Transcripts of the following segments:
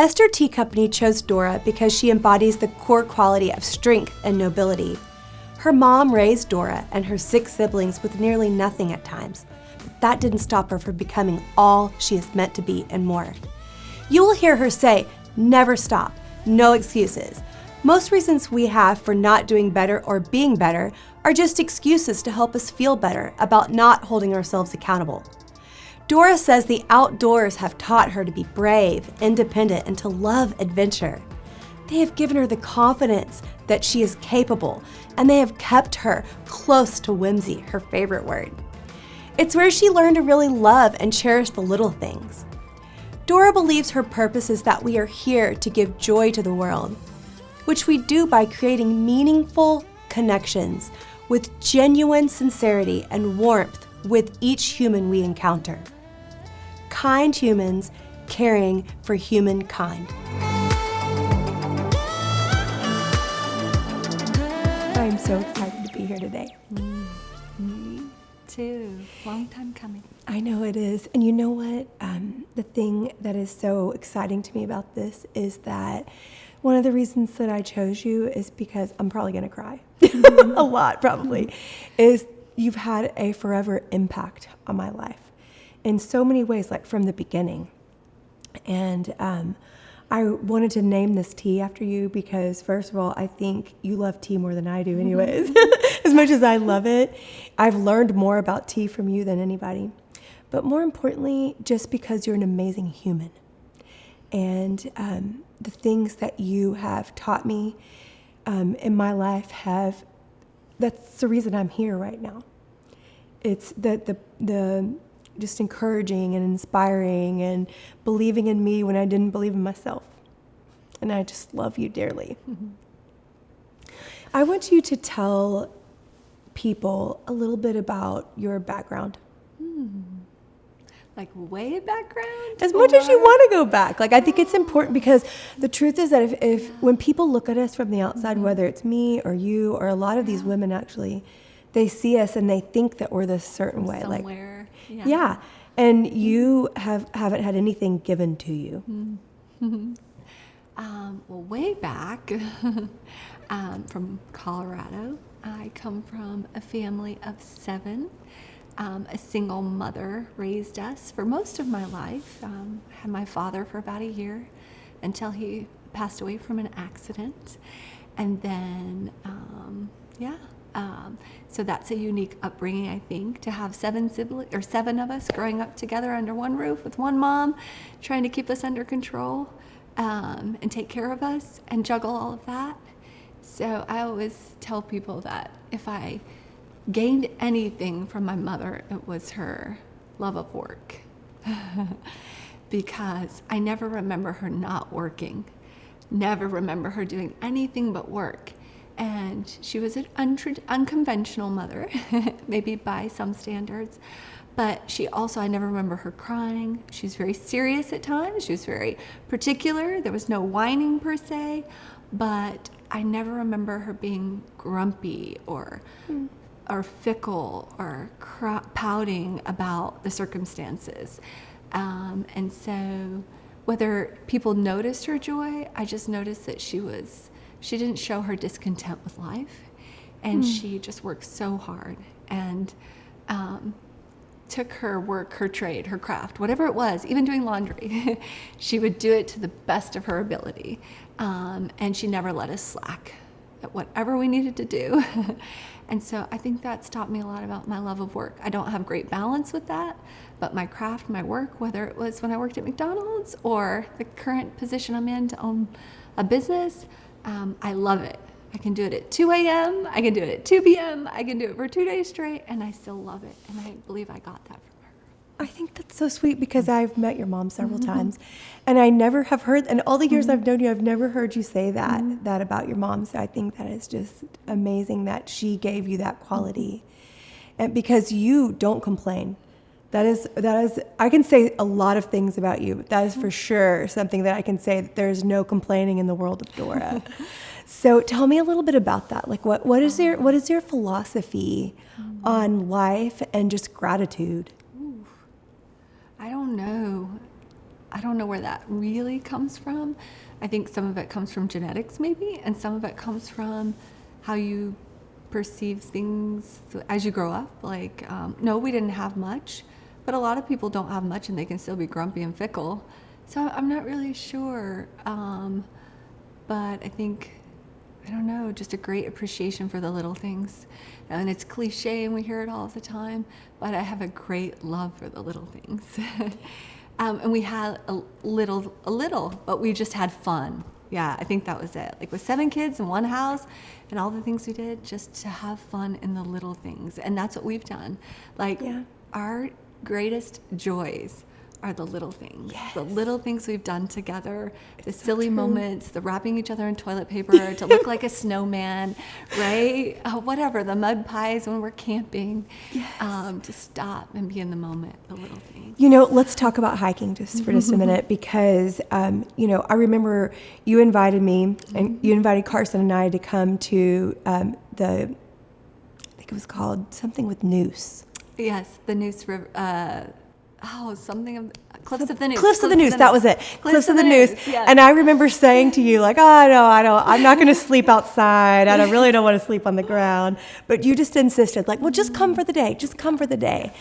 Esther Tea Company chose Dora because she embodies the core quality of strength and nobility. Her mom raised Dora and her 6 siblings with nearly nothing at times, but that didn't stop her from becoming all she is meant to be and more. You will hear her say, never stop, no excuses. Most reasons we have for not doing better or being better are just excuses to help us feel better about not holding ourselves accountable. Dora says the outdoors have taught her to be brave, independent, and to love adventure. They have given her the confidence that she is capable, and they have kept her close to whimsy, her favorite word. It's where she learned to really love and cherish the little things. Dora believes her purpose is that we are here to give joy to the world, which we do by creating meaningful connections with genuine sincerity and warmth with each human we encounter. Kind humans caring for humankind. I'm so excited to be here today. Me too. Long time coming. I know it is. And you know what? The thing that is so exciting to me about this is that one of the reasons that I chose you is because I'm probably going to cry. A lot, probably. Is you've had a forever impact on my life in so many ways, like from the beginning. And I wanted to name this tea after you because, first of all, I think you love tea more than I do anyways. As much as I love it, I've learned more about tea from you than anybody. But more importantly, just because you're an amazing human. And the things that you have taught me in my life that's the reason I'm here right now. It's the just encouraging and inspiring and believing in me when I didn't believe in myself. And I just love you dearly. Mm-hmm. I want you to tell people a little bit about your background. Like way background? As much as you want to go back. Like, I think it's important because the truth is that if when people look at us from the outside, whether it's me or you or a lot of these women actually, they see us and they think that we're this certain way. Somewhere. Yeah. And you haven't had anything given to you. Mm-hmm. Well, way back from Colorado, I come from a family of 7. A single mother raised us for most of my life. Had my father for about a year until he passed away from an accident. And then, so that's a unique upbringing, I think, to have 7 siblings or 7 of us growing up together under one roof with one mom, trying to keep us under control and take care of us and juggle all of that. So I always tell people that if I gained anything from my mother, it was her love of work. Because I never remember her not working, never remember her doing anything but work. And she was an unconventional mother, maybe by some standards. But I never remember her crying. She was very serious at times. She was very particular. There was no whining per se. But I never remember her being grumpy or fickle or pouting about the circumstances. And so whether people noticed her joy, I just noticed that she didn't show her discontent with life, and she just worked so hard and took her work, her trade, her craft, whatever it was, even doing laundry, she would do it to the best of her ability. And she never let us slack at whatever we needed to do. And so I think that's taught me a lot about my love of work. I don't have great balance with that, but my craft, my work, whether it was when I worked at McDonald's or the current position I'm in to own a business, I love it. I can do it at 2 a.m., I can do it at 2 p.m., I can do it for 2 days straight, and I still love it. And I believe I got that from her. I think that's so sweet because I've met your mom several times, and I never have heard, and all the years I've known you, I've never heard you say that about your mom. So I think that is just amazing that she gave you that quality, and because you don't complain. That is, I can say a lot of things about you, but that is for sure something that I can say that there's no complaining in the world of Dora. So tell me a little bit about that. Like what is your philosophy on life and just gratitude? I don't know. I don't know where that really comes from. I think some of it comes from genetics maybe, and some of it comes from how you perceive things as you grow up. Like, no, we didn't have much, but a lot of people don't have much and they can still be grumpy and fickle. So I'm not really sure. But I think, I don't know, just a great appreciation for the little things. And it's cliche and we hear it all the time, but I have a great love for the little things. And we had a little, but we just had fun. Yeah, I think that was it. Like with 7 kids in one house and all the things we did, just to have fun in the little things. And that's what we've done. Like our greatest joys are the little things. Yes. The little things we've done together, the silly moments, the wrapping each other in toilet paper to look like a snowman, right? Whatever, the mud pies when we're camping. Yes. To stop and be in the moment, the little things. Let's talk about hiking just for just a minute because, I remember you invited me and you invited Carson and I to come to I think it was called something with Noose. Yes, the Noose River. Something of Cliffs of the Noose. Cliffs of the Noose, that was it. Cliffs of the Noose. Yes. And I remember saying to you, like, I'm not going to sleep outside. I really don't want to sleep on the ground. But you just insisted, like, well, just come for the day. Just come for the day.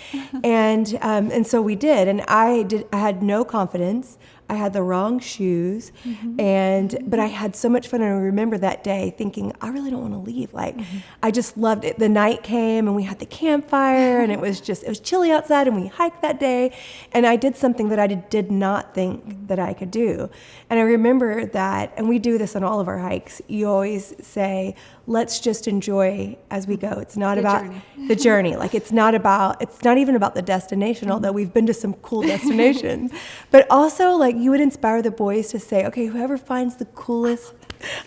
And so we did. And I had no confidence. I had the wrong shoes, but I had so much fun. And I remember that day thinking, I really don't want to leave. Like, I just loved it. The night came and we had the campfire and it was chilly outside and we hiked that day. And I did something that I did not think that I could do. And I remember that, and we do this on all of our hikes. You always say, let's just enjoy as we go. It's not about the journey. Like it's not even about the destination, although we've been to some cool destinations, but also like you would inspire the boys to say, okay, whoever finds the coolest,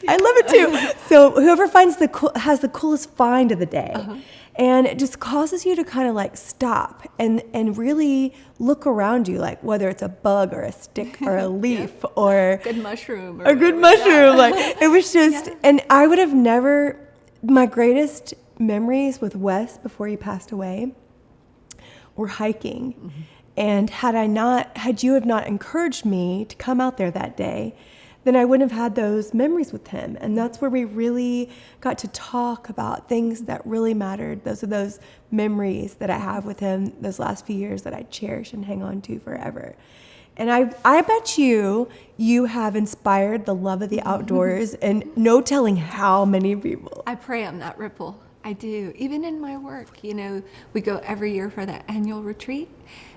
I love it too. So whoever has the coolest find of the day. And it just causes you to kind of like stop and really look around you, like whether it's a bug or a stick or a leaf or good mushroom a good mushroom. Like it was just, and I would have never, my greatest memories with Wes before he passed away were hiking. And had you have not encouraged me to come out there that day, then I wouldn't have had those memories with him. And that's where we really got to talk about things that really mattered. Those are those memories that I have with him those last few years that I cherish and hang on to forever. And I bet you have inspired the love of the outdoors and no telling how many people. I pray I'm that ripple. I do. Even in my work, we go every year for that annual retreat.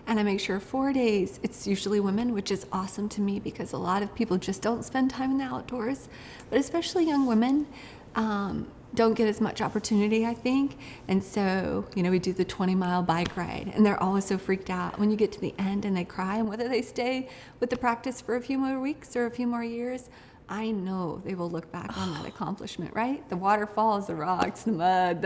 And I make sure 4 days, it's usually women, which is awesome to me because a lot of people just don't spend time in the outdoors. But especially young women don't get as much opportunity, I think. And so, we do the 20-mile bike ride. And they're always so freaked out when you get to the end and they cry. And whether they stay with the practice for a few more weeks or a few more years, I know they will look back on that accomplishment, right? The waterfalls, the rocks, the mud,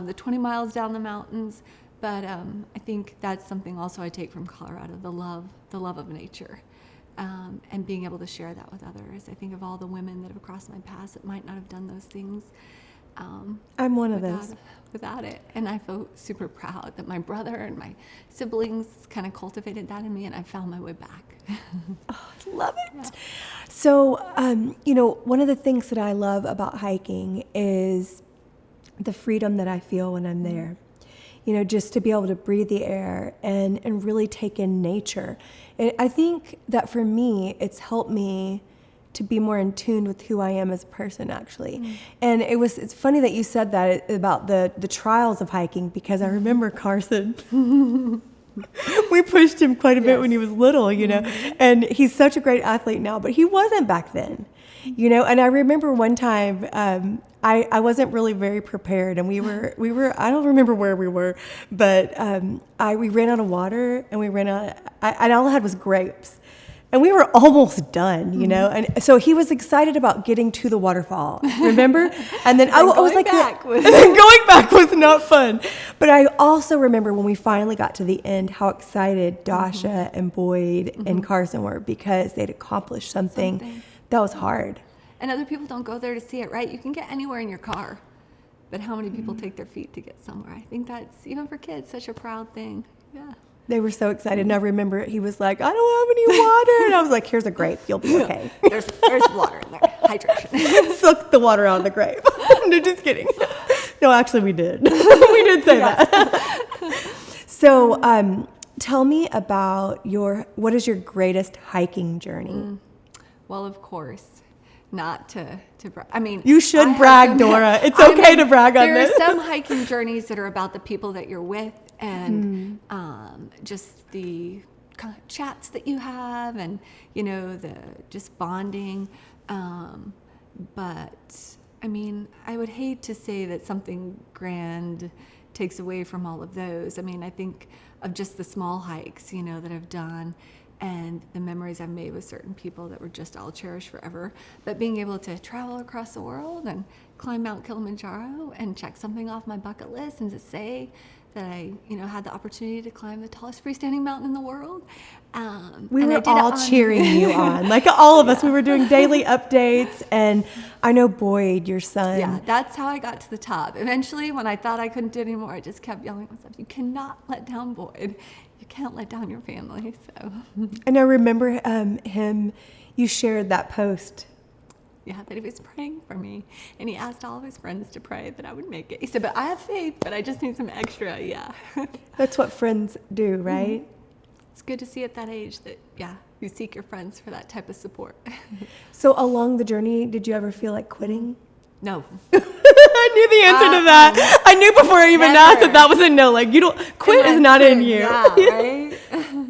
the 20 miles down the mountains. But I think that's something also I take from Colorado, the love of nature, and being able to share that with others. I think of all the women that have crossed my path that might not have done those things. I'm one of those. Without it. And I feel super proud that my brother and my siblings kind of cultivated that in me, and I found my way back. Love it. Yeah. So, one of the things that I love about hiking is the freedom that I feel when I'm there. Just to be able to breathe the air and really take in nature. And I think that for me, it's helped me to be more in tune with who I am as a person, actually. And it's funny that you said that about the trials of hiking, because I remember Carson. We pushed him quite a bit when he was little, and he's such a great athlete now, but he wasn't back then. And I remember one time, I wasn't really very prepared, and we were, I don't remember where we were, but, we ran out of water and we ran out, and all I had was grapes. And we were almost done, and so he was excited about getting to the waterfall, remember? And then I was like, and then going back was not fun. But I also remember when we finally got to the end, how excited Dasha and Boyd and Carson were because they'd accomplished something that was hard. And other people don't go there to see it, right? You can get anywhere in your car, but how many people take their feet to get somewhere? I think that's, even for kids, such a proud thing. Yeah. They were so excited. And I remember he was like, I don't have any water. And I was like, here's a grape. You'll be okay. There's water in there. Hydration. Suck the water out of the grape. No, just kidding. No, actually, we did. We did say that. So tell me about what is your greatest hiking journey? Well, of course, not to brag. I mean, you should brag, Dora. It's okay to brag on this. There are some hiking journeys that are about the people that you're with and just the kind of chats that you have and, the just bonding. But, I mean, I would hate to say that something grand takes away from all of those. I mean, I think of just the small hikes, that I've done and the memories I've made with certain people that were just I'll cherish forever. But being able to travel across the world and climb Mount Kilimanjaro and check something off my bucket list and to say that I, had the opportunity to climb the tallest freestanding mountain in the world. We were all cheering you on, like all of us. We were doing daily updates, and I know Boyd, your son. Yeah, that's how I got to the top. Eventually, when I thought I couldn't do anymore, I just kept yelling at myself, you cannot let down Boyd. You can't let down your family. So. And I remember you shared that post. Yeah, that he was praying for me. And he asked all of his friends to pray that I would make it. He said, but I have faith, but I just need some extra, yeah. That's what friends do, right? Mm-hmm. It's good to see at that age that, you seek your friends for that type of support. So along the journey, did you ever feel like quitting? No. I knew the answer to that. I knew before I even asked that was a no. Like, you don't, quit is not in you. Yeah, right?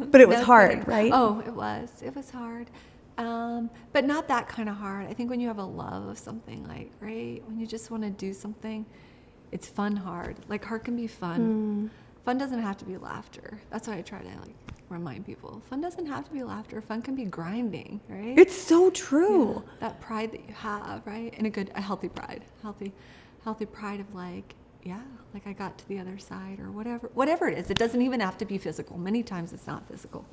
But it was hard, right? Oh, it was. It was hard. But not that kind of hard. I think when you have a love of something, like, right, when you just want to do something, it's fun hard. Like, hard can be fun. Fun doesn't have to be laughter. That's why I try to, remind people. Fun doesn't have to be laughter. Fun can be grinding, right? It's so true. Yeah, that pride that you have, right? And a healthy pride. Healthy pride of I got to the other side or whatever it is. It doesn't even have to be physical. Many times it's not physical.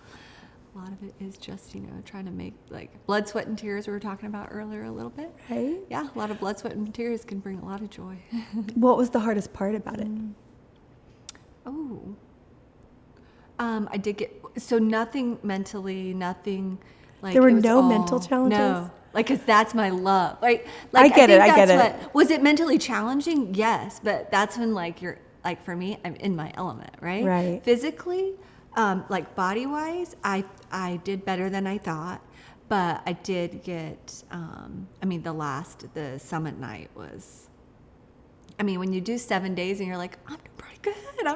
A lot of it is just, trying to make, blood, sweat, and tears we were talking about earlier a little bit. Right? Yeah, a lot of blood, sweat, and tears can bring a lot of joy. What was the hardest part about it? I did nothing mentally, nothing, there were no mental challenges? No. Because that's my love. I get it. Was it mentally challenging? Yes, but that's when, you're, for me, I'm in my element, right? Right. Physically, body-wise, I did better than I thought, but I did get, the summit night was, when you do 7 days and you're like, I'm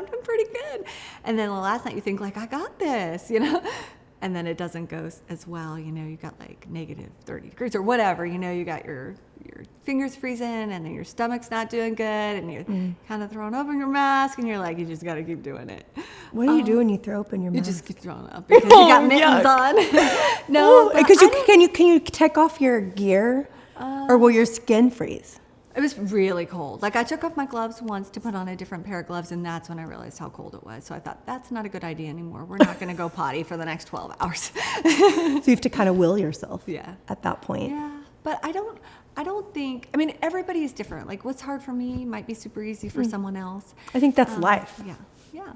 doing pretty good. And then the last night you think, I got this, and then it doesn't go as well, you got negative 30 degrees or whatever, you got your fingers freezing and then your stomach's not doing good and you're kind of throwing open your mask and you're you just got to keep doing it. What do you do when you throw open your mask? You just keep throwing up because you got mittens on. No, because can you take off your gear or will your skin freeze? It was really cold. I took off my gloves once to put on a different pair of gloves, and that's when I realized how cold it was. So I thought, that's not a good idea anymore. We're not going to go potty for the next 12 hours. So you have to kind of will yourself at that point. Yeah, but I don't think, everybody is different. What's hard for me might be super easy for someone else. I think that's life. Yeah.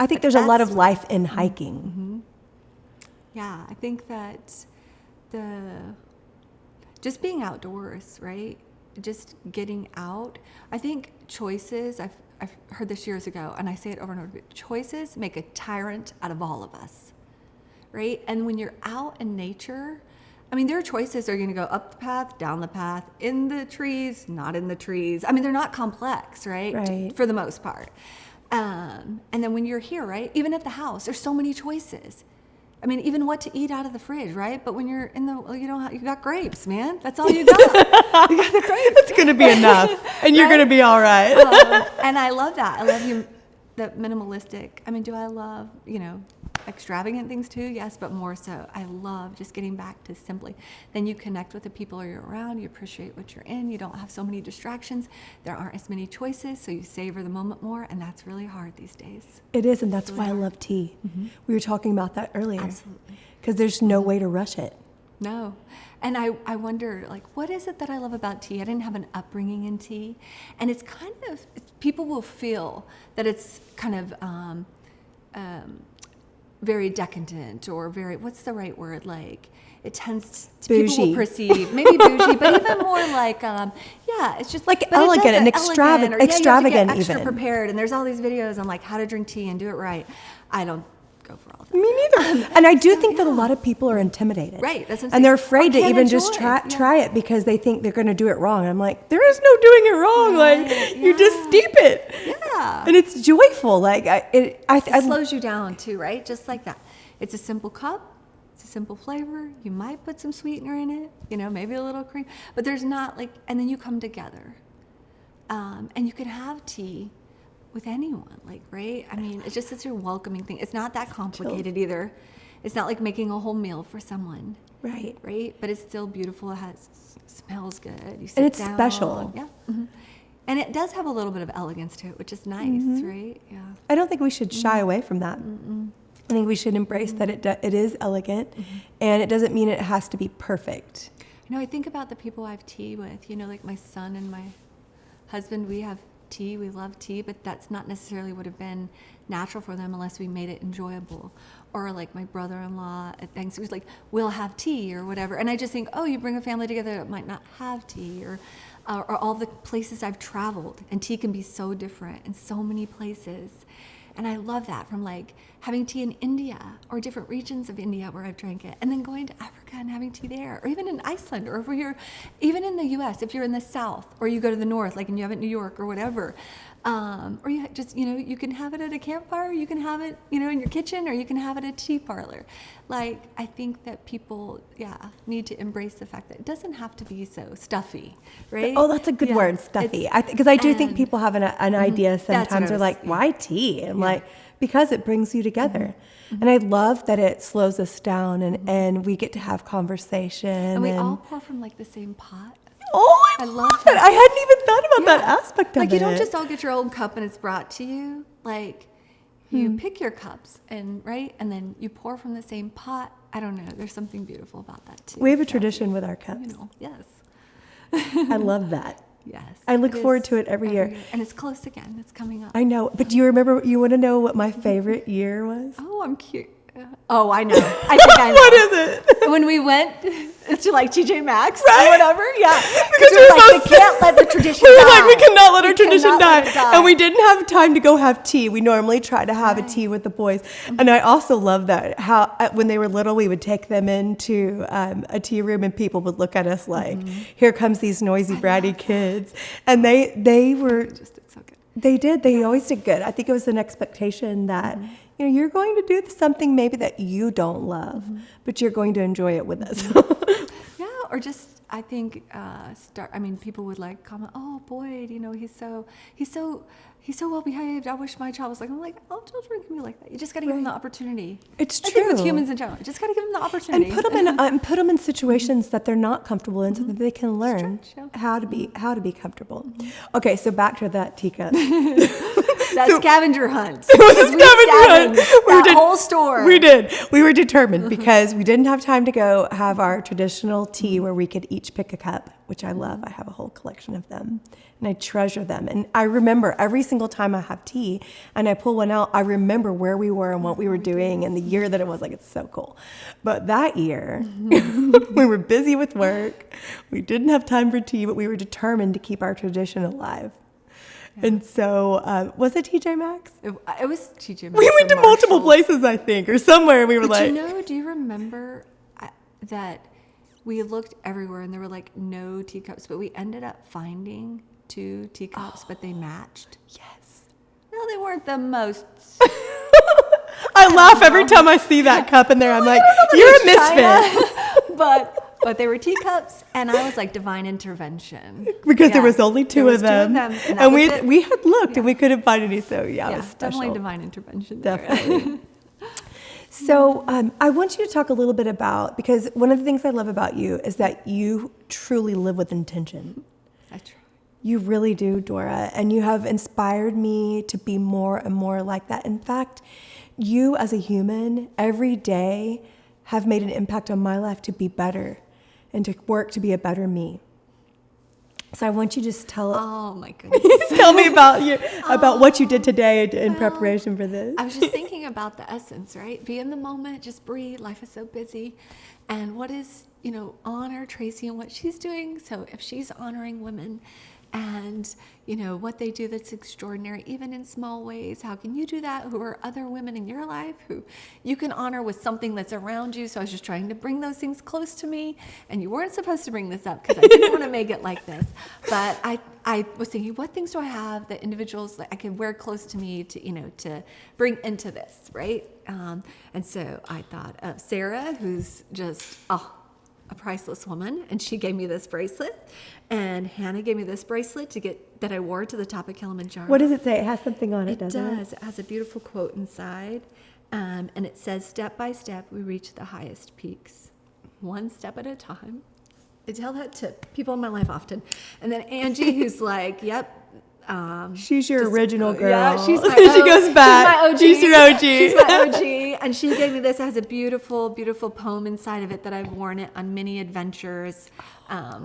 I think there's a lot of life in hiking. Mm-hmm. Yeah, I think that just being outdoors, right? Just getting out. I think choices, I've heard this years ago, and I say it over and over, choices make a tyrant out of all of us, right? And when you're out in nature, their choices are going to go up the path, down the path, in the trees, not in the trees. They're not complex, right? For the most part. And then when you're here, right, even at the house, there's so many choices. Even what to eat out of the fridge, right? But when you're in you got grapes, man. That's all you got. You got the grapes. That's going to be enough. And you're going to be all right. And I love that. I love the minimalistic. Do I love, extravagant things too? Yes, but more so. I love just getting back to simply. Then you connect with the people you're around. You appreciate what you're in. You don't have so many distractions. There aren't as many choices, so you savor the moment more, and that's really hard these days. It is, and that's why I love tea. Mm-hmm. We were talking about that earlier. Absolutely. Because there's no way to rush it. No. And I wonder, what is it that I love about tea? I didn't have an upbringing in tea. And it's kind of, people will feel that it's kind of very decadent or very, what's the right word? Like, it tends to, bougie. people will perceive, maybe bougie, but even more like, it's just like elegant and extravagant, you have to get even. Extra prepared. And there's all these videos on like how to drink tea and do it right. I don't go for all that. Me neither. And I do think that a lot of people are intimidated. Right. That's what I'm saying. And they're afraid to even just try it because they think they're going to do it wrong. I'm like, there is no doing it wrong. Like, you just steep it. Yeah. And it's joyful. Like, it slows you down too, right? Just like that. It's a simple cup. It's a simple flavor. You might put some sweetener in it, maybe a little cream, but there's not like, and then you come together. And you can have tea with anyone, like, right? I mean, it's just such a welcoming thing. It's not that complicated either. It's not like making a whole meal for someone. Right. Right? But it's still beautiful. It smells good. You sit and it's down. special. Yeah. Mm-hmm. And it does have a little bit of elegance to it, which is nice, right? Yeah. I don't think we should shy away from that. I think we should embrace that it is elegant, and it doesn't mean it has to be perfect. I think about the people I have tea with, like my son and my husband, we have tea, we love tea, but that's not necessarily would have been natural for them unless we made it enjoyable. Or like my brother-in-law at Thanksgiving, like, we'll have tea or whatever. And I just think, you bring a family together that might not have tea, or all the places I've traveled, and tea can be so different in so many places. And I love that, from like having tea in India or different regions of India where I've drank it, and then going to Africa and having tea there, or even in Iceland, or if you're even in the US, if you're in the South, or you go to the North, like, and you have it in New York or whatever, or you just, you can have it at a campfire, you can have it, in your kitchen, or you can have it at a tea parlor. Like, I think that people, need to embrace the fact that it doesn't have to be so stuffy, right? Oh, that's a good word, stuffy. Because I do think people have an idea sometimes. They're like, why tea? And I'm like, because it brings you together. And I love that it slows us down, and we get to have conversation. And we all pour from like the same pot. Oh, I love that. I hadn't even thought about that aspect of it. Like, you don't just all get your own cup and it's brought to you. Like, you pick your cups and then you pour from the same pot. I don't know. There's something beautiful about that too. We have a tradition with our cups. Yes. I love that. Yes. I look forward to it every year. And it's close again. It's coming up. I know. But do you remember, you want to know what my favorite year was? Oh, I'm cute. Oh, I know. I think I know. What is it? When we went to like TJ Maxx right? or whatever, Because we were like, we can't let the tradition we die. were like, we cannot let our tradition die. die. And we didn't have time to go have tea. We normally try to have a tea with the boys. And I also love that, how when they were little, we would take them into a tea room and people would look at us like, here comes these noisy, bratty kids. And they were... Just did so good. They did. They always did good. I think it was an expectation that, you're going to do something maybe that you don't love, but you're going to enjoy it with us. Or just, I think, people would like comment, oh, Boyd, he's so well behaved. I wish my child was like, I'm like, oh, children can be like that. You just got to give them the opportunity. It's I true. think with humans in general, you just got to give them the opportunity. And put them in situations that they're not comfortable in, so that they can learn how to be comfortable. Okay, so back to that teacup. That scavenger hunt. It was a scavenger hunt. That whole store. We did. We were determined because we didn't have time to go have our traditional tea where we could each pick a cup, which I love. I have a whole collection of them, and I treasure them. And I remember every single time I have tea and I pull one out, I remember where we were and what we were doing and the year that it was. Like, it's so cool. But that year, we were busy with work. We didn't have time for tea, but we were determined to keep our tradition alive. And so, was it TJ Maxx? It was TJ Maxx. We went to multiple places, I think, or somewhere. We were do you remember that we looked everywhere and there were like no teacups, but we ended up finding 2 teacups, but they matched? Yes. No, they weren't the most. I laugh every time I see that cup in there. I'm like, you're a misfit. But they were teacups, and I was like, divine intervention. Because there was only two of them. And we had looked and we couldn't find any, so it was special. Definitely divine intervention. Definitely. So I want you to talk a little bit about, because one of the things I love about you is that you truly live with intention. I try. You really do, Dora, and you have inspired me to be more and more like that. In fact, you as a human, every day, have made an impact on my life to be better and to work to be a better me. So I want you to just Oh my goodness. tell me about what you did today in preparation for this. I was just thinking about the essence, right? Be in the moment, just breathe. Life is so busy. And what is, honor Tracey and what she's doing. So if she's honoring women and, what they do that's extraordinary, even in small ways, how can you do that? Who are other women in your life who you can honor with something that's around you? So I was just trying to bring those things close to me. And you weren't supposed to bring this up because I didn't want to make it like this. But I was thinking, what things do I have that individuals I can wear close to me to bring into this, right? And so I thought of Sarah, who's just, a priceless woman, and she gave me this bracelet, and Hannah gave me this bracelet that I wore to the top of Kilimanjaro. What does it say? It has something on it, doesn't it? It does. It has a beautiful quote inside, and it says, "Step by step, we reach the highest peaks, one step at a time." I tell that to people in my life often, and then Angie, who's like, "Yep." She's your original girl. Yeah, she's my she goes back. She's my OG. She's your OG. She's my OG. And she gave me this. It has a beautiful, beautiful poem inside of it that I've worn it on many adventures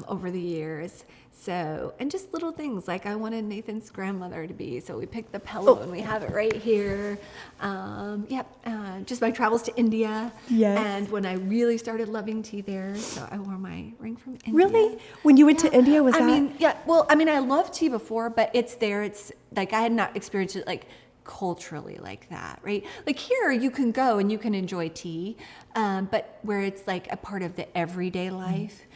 over the years. So, and just little things like I wanted Nathan's grandmother to be. So we picked the pillow and we have it right here. Just my travels to India. Yes. And when I really started loving tea there, so I wore my ring from India. Really? When you went to India, was that? I loved tea before, but it's there. It's like I had not experienced it like culturally like that, right? Like here you can go and you can enjoy tea, but where it's like a part of the everyday life,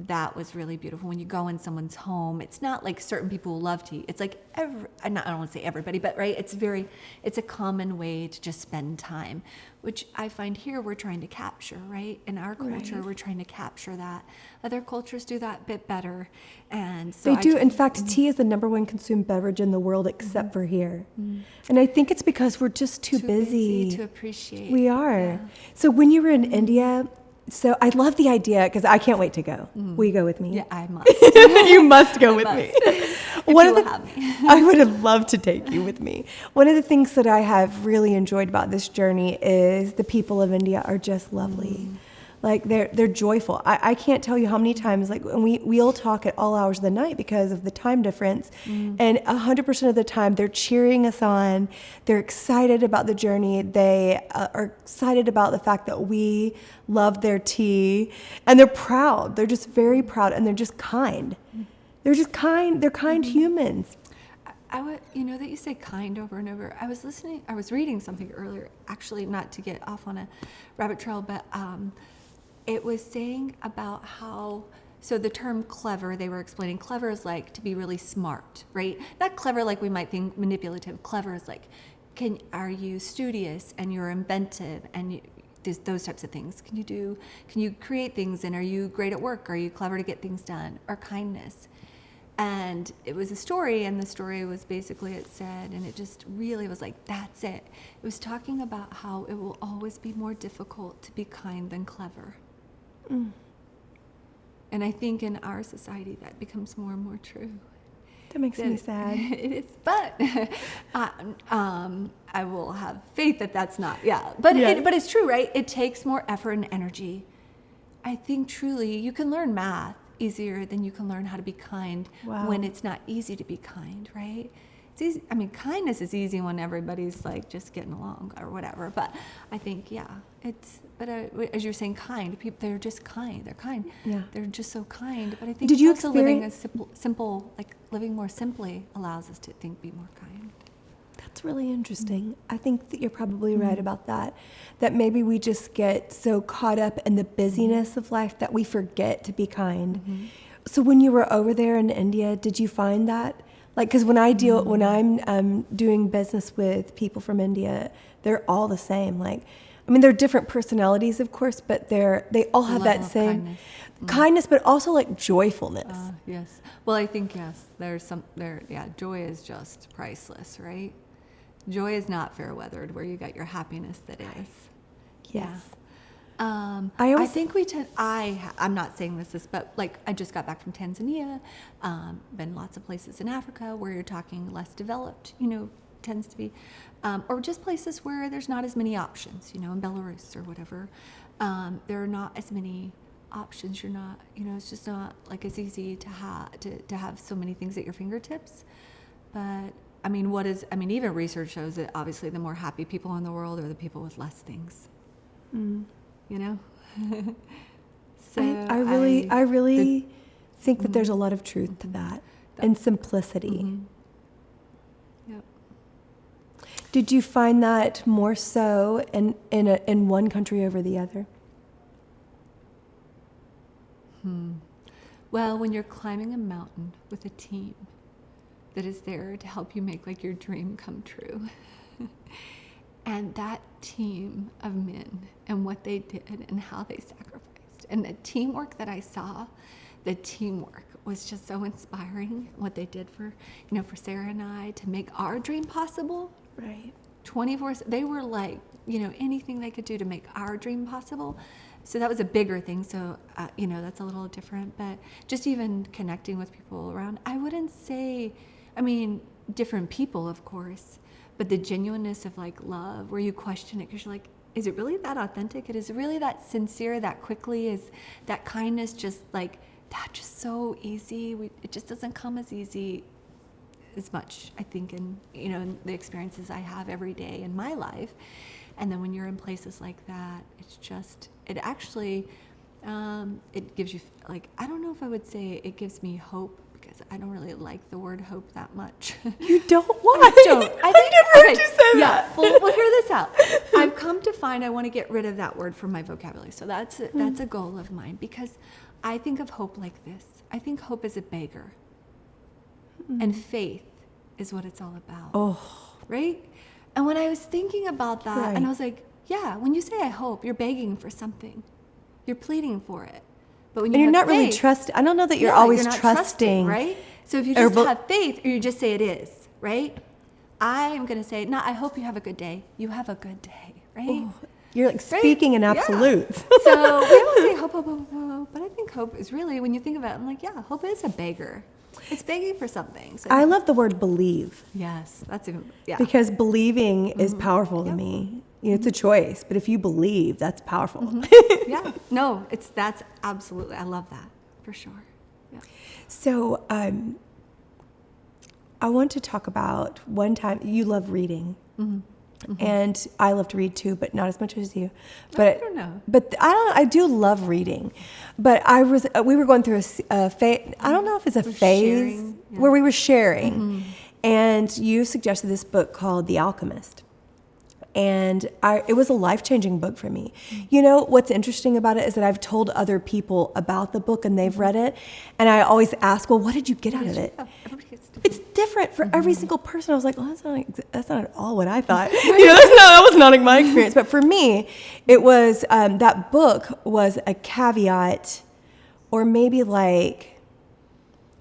that was really beautiful. When you go in someone's home, it's not like certain people who love tea. It's like I don't want to say everybody, but right, it's a common way to just spend time, which I find here we're trying to capture, right? In our culture, Right. we're trying to capture that. Other cultures do that a bit better. And so They do. In fact, tea is the #1 consumed beverage in the world except for here. And I think it's because we're just too busy to appreciate. We are. Yeah. So when you were in India, so I love the idea because I can't wait to go. Will you go with me? Yeah, I must. You must go with me. If you will have me. I would have loved to take you with me. One of the things that I have really enjoyed about this journey is the people of India are just lovely. Like they're joyful. I can't tell you how many times, like, and we'll talk at all hours of the night because of the time difference, and 100% of the time they're cheering us on. They're excited about the journey. They are excited about the fact that we love their tea, and they're proud. They're just very proud, and they're just kind. They're just kind. They're kind humans. I would, that you say kind over and over. I was reading something earlier, actually, not to get off on a rabbit trail, but it was saying about how, so the term clever, they were explaining clever is like to be really smart, right? Not clever like we might think manipulative. Clever is like, are you studious and you're inventive and those types of things. Can you create things, and are you great at work? Are you clever to get things done? Or kindness. And it was a story, and the story was basically, it said, and it just really was like, that's it. It was talking about how it will always be more difficult to be kind than clever. And I think in our society that becomes more and more true. That makes me sad. It is, but I will have faith that that's not, But it's true, right? It takes more effort and energy. I think truly you can learn math easier than you can learn how to be kind when it's not easy to be kind, right? It's easy. I mean, kindness is easy when everybody's like just getting along or whatever. But I think, as you're saying, kind people, they're just kind. They're kind. Yeah. They're just so kind. But I think Did you also living a simple, like living more simply allows us to be more kind. That's really interesting. I think that you're probably right about that. That maybe we just get so caught up in the busyness of life that we forget to be kind. So when you were over there in India, did you find that? Like, because when I'm doing business with people from India, they're all the same. Like, I mean, they're different personalities, of course, but they all have that same kindness, but also like joyfulness. Yes. Well, I think joy is just priceless, right? Joy is not fair weathered, where you got your happiness that is. Yes. I think I'm not saying this, but like I just got back from Tanzania, been lots of places in Africa where you're talking less developed, tends to be, or just places where there's not as many options, in Belarus or whatever. There are not as many options. You're not, it's just not like as easy to have so many things at your fingertips. But even research shows that obviously the more happy people in the world are the people with less things. So I really think that there's a lot of truth to that and simplicity. Yep. Did you find that more so in one country over the other? Well, when you're climbing a mountain with a team that is there to help you make like your dream come true, and that team of men and what they did and how they sacrificed and the teamwork that I saw, the teamwork was just so inspiring. What they did for Sarah and I to make our dream possible. Right. 24, they were like, anything they could do to make our dream possible. So that was a bigger thing. So, that's a little different, but just even connecting with people around, I wouldn't say, different people, of course, but the genuineness of like love where you question it because you're like, is it really that authentic? It is really that sincere, that quickly, is that kindness just like that, just so easy. It just doesn't come as easy as much, I think, in in the experiences I have every day in my life. And then when you're in places like that, it actually it gives you, like, I don't know if I would say it gives me hope, because I don't really like the word hope that much. You don't? Why? I don't. I never heard you say that. Well, hear this out. I've come to find I want to get rid of that word from my vocabulary. So that's a goal of mine, because I think of hope like this. I think hope is a beggar. And faith is what it's all about. Oh. Right? And when I was thinking about that, Right. and I was like, yeah, when you say I hope, you're begging for something. You're pleading for it. But when And you're have not really faith, trusting. I don't know that you're always you're not trusting. right? So if you just have faith, or you just say it is, right? I am going to say, no, I hope you have a good day. You have a good day, right? Oh, you're like speaking in absolutes. Yeah. So we always say hope, hope, hope, hope. But I think hope is really, when you think about it, I'm like, yeah, hope is a beggar. It's begging for something. So I love the word believe. Yes, that's even, yeah. Because believing is powerful to me. It's a choice, but if you believe, that's powerful. Yeah, no, that's absolutely, I love that, for sure. Yeah. So I want to talk about one time you love reading. And I love to read too, but not as much as you. But I don't know. But I do love reading. But we were going through a phase. I don't know if it's a phase where we were sharing, and you suggested this book called The Alchemist. And it was a life-changing book for me. You know, what's interesting about it is that I've told other people about the book and they've read it. And I always ask, well, what did you get out of it? It's different for every single person. I was like, well, that's not at all what I thought. That was not my experience. But for me, it was, that book was a caveat, or maybe like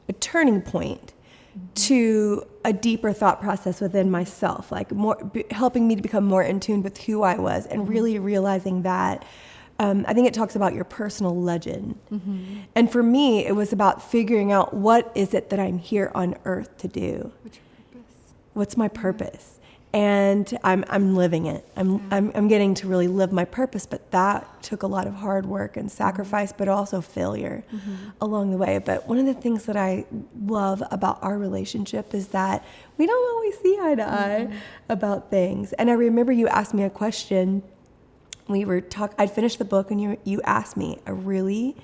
a turning point to a deeper thought process within myself, like helping me to become more in tune with who I was, and really realizing that I think it talks about your personal legend. And for me, it was about figuring out, what is it that I'm here on earth to do? What's your purpose? What's my purpose? And I'm living it. I'm getting to really live my purpose, but that took a lot of hard work and sacrifice, but also failure along the way. But one of the things that I love about our relationship is that we don't always see eye to eye about things. And I remember you asked me a question. I'd finished the book, and you asked me a really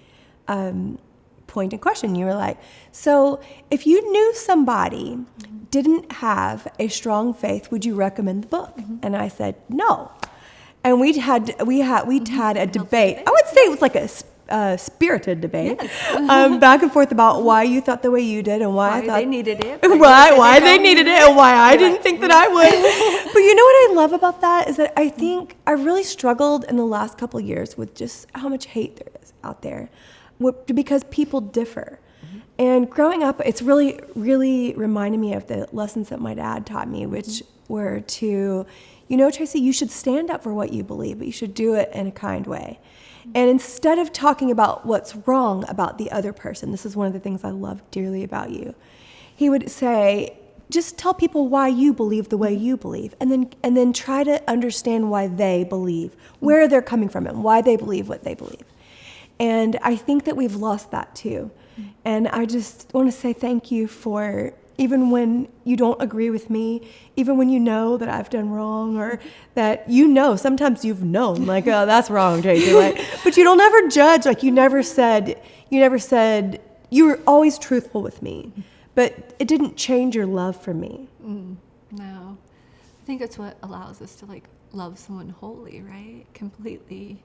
pointed question. You were like, so if you knew somebody didn't have a strong faith, would you recommend the book? And I said no. And we'd had a debate. I would say it was like a spirited debate, back and forth about why you thought the way you did, and why I thought they needed it, why they needed it, and why I didn't think that I would. But you know what I love about that is that I think I really struggled in the last couple of years with just how much hate there is out there, because people differ. And growing up, it's really, really reminded me of the lessons that my dad taught me, which were to, Tracey, you should stand up for what you believe, but you should do it in a kind way. And instead of talking about what's wrong about the other person, this is one of the things I love dearly about you, he would say, just tell people why you believe the way you believe, and then try to understand why they believe, where they're coming from, and why they believe what they believe. And I think that we've lost that too. And I just want to say thank you for, even when you don't agree with me, even when you know that I've done wrong, or that sometimes you've known, like, oh, that's wrong, Tracey. Like, but you don't ever judge. Like, you never said, you were always truthful with me, but it didn't change your love for me. No. I think it's what allows us to, like, love someone wholly, right? Completely.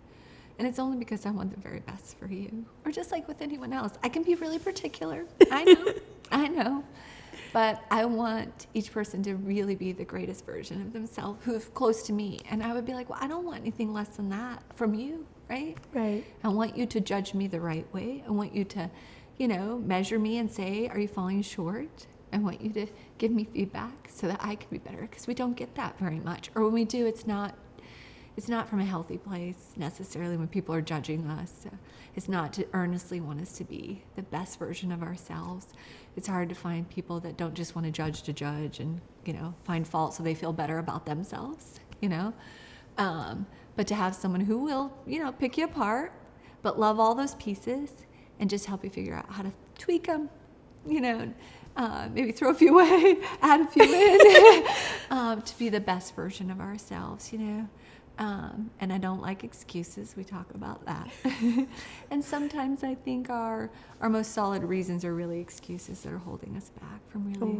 And it's only because I want the very best for you. Or just like with anyone else. I can be really particular. I know. But I want each person to really be the greatest version of themselves who's close to me. And I would be like, well, I don't want anything less than that from you, right? Right. I want you to judge me the right way. I want you to, measure me and say, are you falling short? I want you to give me feedback so that I can be better, because we don't get that very much. Or when we do, it's not from a healthy place necessarily when people are judging us. It's not to earnestly want us to be the best version of ourselves. It's hard to find people that don't just want to judge and, find fault so they feel better about themselves, But to have someone who will, pick you apart, but love all those pieces and just help you figure out how to tweak them, maybe throw a few away, add a few in, to be the best version of ourselves, And I don't like excuses. We talk about that. And sometimes I think our most solid reasons are really excuses that are holding us back from really,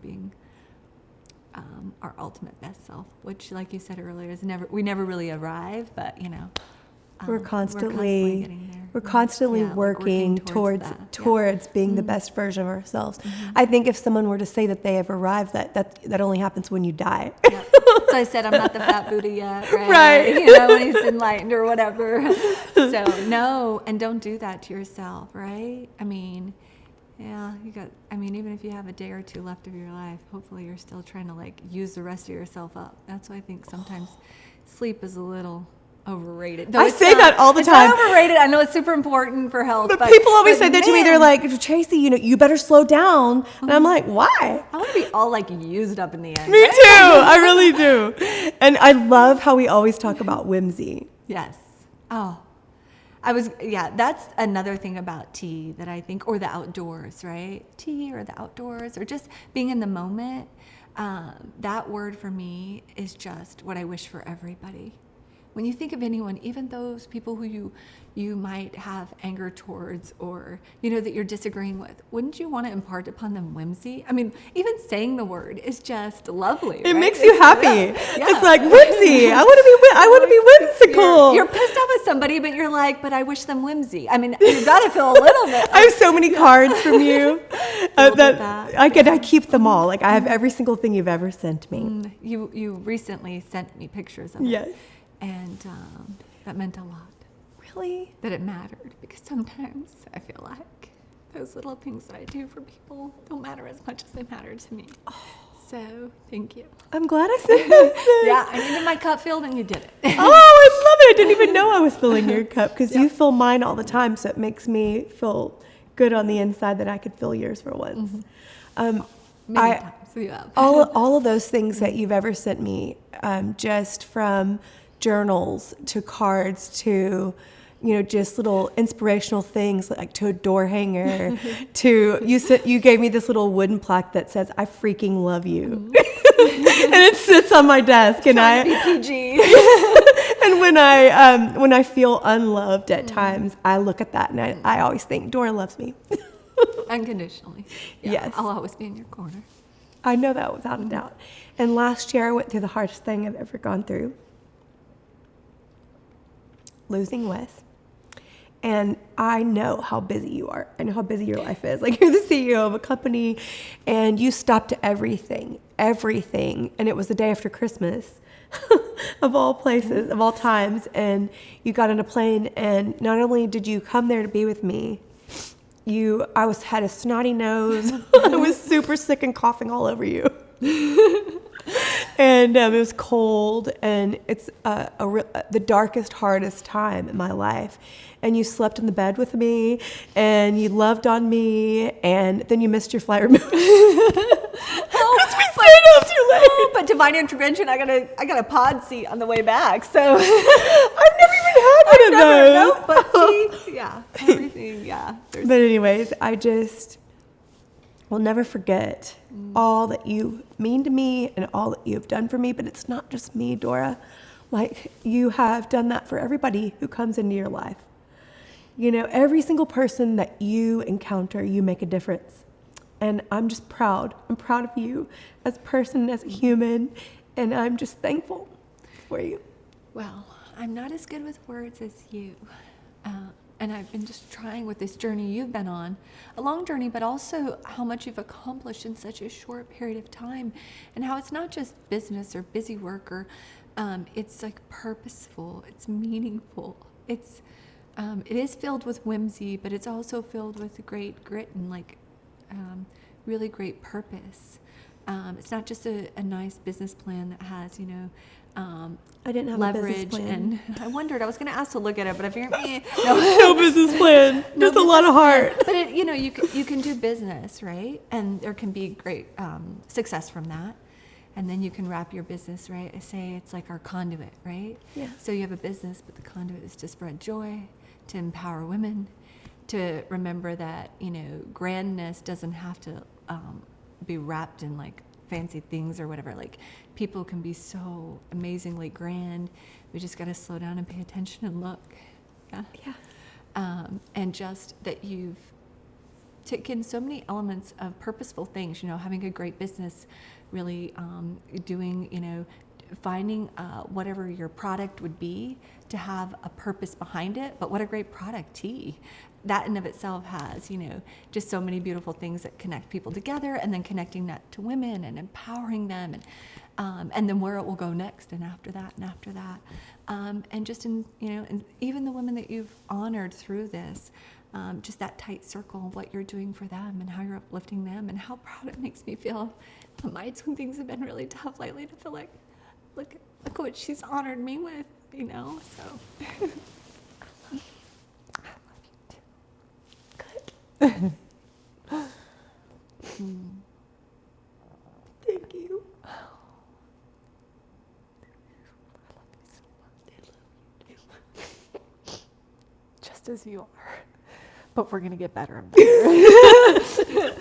being our ultimate best self, which, like you said earlier, we never really arrive, but, we're constantly getting there. We're constantly working towards being the best version of ourselves. I think if someone were to say that they have arrived, that only happens when you die. Yep. So I said, I'm not the fat Buddha yet, right? When he's enlightened or whatever. So no, and don't do that to yourself, right? Even if you have a day or two left of your life, hopefully you're still trying to use the rest of yourself up. That's why I think sometimes sleep is a little overrated. I say that all the time. It's not overrated. I know it's super important for health. But people always say that to me. They're like, Tracey, you better slow down. And I'm like, why? I want to be all used up in the end. Me too. I really do. And I love how we always talk about whimsy. Yes. Oh, that's another thing about tea that I think, or the outdoors, right? Tea or the outdoors, or just being in the moment. That word for me is just what I wish for everybody. When you think of anyone, even those people who you might have anger towards, or, that you're disagreeing with, wouldn't you want to impart upon them whimsy? Even saying the word is just lovely. It makes you happy. Yeah. It's like whimsy. I want to be whimsical. You're pissed off at somebody, but you're like, but I wish them whimsy. You've got to feel a little bit. I have so many cards from you that I keep them all. I have every single thing you've ever sent me. You recently sent me pictures of it. Yes. And that meant a lot. Really? That it mattered, because sometimes I feel like those little things that I do for people don't matter as much as they matter to me. Oh. So, thank you. I'm glad I said that. Yeah, I needed my cup filled and you did it. Oh, I love it. I didn't even know I was filling your cup, because you fill mine all the time, so it makes me feel good on the inside that I could fill yours for once. Many times you have. all of those things that you've ever sent me, just from journals to cards to just little inspirational things, like to a door hanger, to you gave me this little wooden plaque that says "I freaking love you," and it sits on my desk. And Trying to be PG. And when I feel unloved at times, I look at that and I always think Dora loves me unconditionally. Yeah, yes, I'll always be in your corner. I know that without a doubt. And last year I went through the hardest thing I've ever gone through. Losing Wes. And I know how busy you are. I know how busy your life is. You're the CEO of a company, and you stopped everything. And it was the day after Christmas, of all places, of all times. And you got on a plane, and not only did you come there to be with me, I had a snotty nose. I was super sick and coughing all over you. And it was cold, and it's the darkest, hardest time in my life. And you slept in the bed with me, and you loved on me, and then you missed your flight removal. Because we stayed up too But divine intervention, I got a pod seat on the way back, so I've never even had one of those. No, but see, yeah, everything, yeah. But anyways, I just will never forget all that you mean to me and all that you've done for me. But it's not just me, Dora. Like, you have done that for everybody who comes into your life. You know, every single person that you encounter, you make a difference. And I'm just proud. I'm proud of you as a person, as a human, and I'm just thankful for you. Well, I'm not as good with words as you. And I've been just trying with this journey you've been on, a long journey, but also how much you've accomplished in such a short period of time, and how it's not just business or busy work, or it's like purposeful, it's meaningful, it is filled with whimsy, but it's also filled with great grit and like really great purpose. It's not just a nice business plan that has, I didn't have leverage, a business plan. and I wondered, I was going to ask to look at it, but I figured, No business plan. Just a lot of heart. But you can do business, right? And there can be great success from that. And then you can wrap your business, right? I say it's like our conduit, right? Yeah. So you have a business, but the conduit is to spread joy, to empower women, to remember that, grandness doesn't have to be wrapped in like fancy things or whatever. Like, people can be so amazingly grand. We just got to slow down and pay attention and look. Yeah. And just that you've taken so many elements of purposeful things, having a great business, really doing, finding whatever your product would be to have a purpose behind it. But what a great product, tea. That in of itself has, just so many beautiful things that connect people together, and then connecting that to women and empowering them, and then where it will go next, and after that, and just in, and even the women that you've honored through this, just that tight circle of what you're doing for them and how you're uplifting them, and how proud it makes me feel on nights when things have been really tough lately to feel like, look what she's honored me with, so. Thank you. Just as you are. But we're going to get better and better.